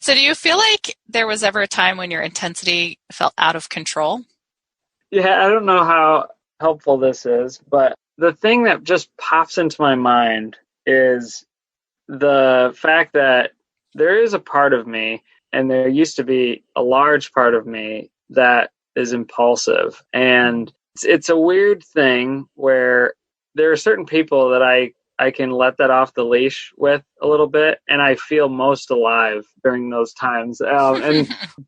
So do you feel like there was ever a time when your intensity felt out of control? Yeah, I don't know how helpful this is, but the thing that just pops into my mind is the fact that there is a part of me, and there used to be a large part of me that is impulsive. And it's a weird thing where there are certain people that I can let that off the leash with a little bit, and I feel most alive during those times.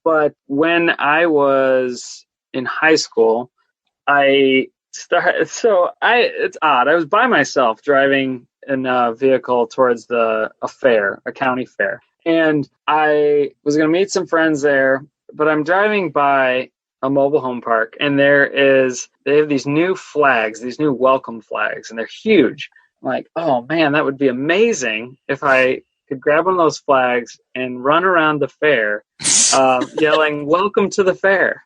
But when I was in high school, it's odd. I was by myself driving in a vehicle towards a fair, a county fair. And I was going to meet some friends there, but I'm driving by a mobile home park, and they have these new flags, these new welcome flags, and they're huge. I'm like, oh man, that would be amazing if I could grab one of those flags and run around the fair, yelling, "Welcome to the fair."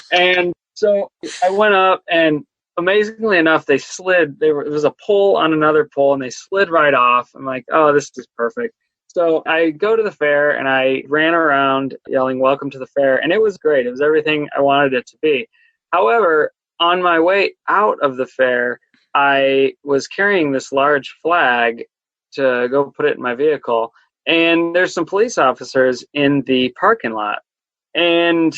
And so I went up, and amazingly enough, they slid. It was a pole on another pole, and they slid right off. I'm like, oh, this is perfect. So I go to the fair, and I ran around yelling, "Welcome to the fair." And it was great. It was everything I wanted it to be. However, on my way out of the fair, I was carrying this large flag to go put it in my vehicle. And there's some police officers in the parking lot. And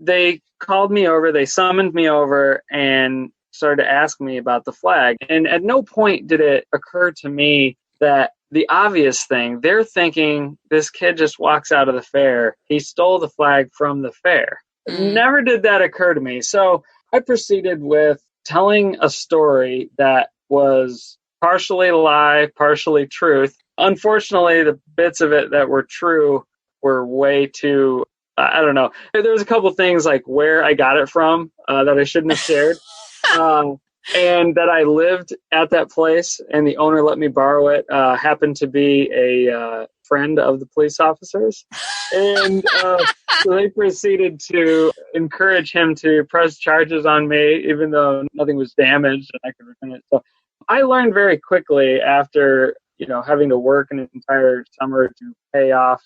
they called me over, they summoned me over, and started to ask me about the flag. And at no point did it occur to me that the obvious thing, they're thinking this kid just walks out of the fair. He stole the flag from the fair. Never did that occur to me. So I proceeded with telling a story that was partially a lie, partially truth. Unfortunately, the bits of it that were true were way too, I don't know. There was a couple things like where I got it from that I shouldn't have shared. And that I lived at that place, and the owner let me borrow it, happened to be a friend of the police officers. And so they proceeded to encourage him to press charges on me, even though nothing was damaged and I could return it. So I learned very quickly after, having to work an entire summer to pay off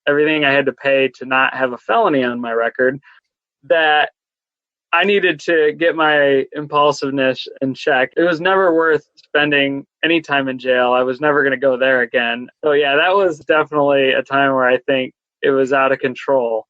everything I had to pay to not have a felony on my record, that I needed to get my impulsiveness in check. It was never worth spending any time in jail. I was never going to go there again. So yeah, that was definitely a time where I think it was out of control.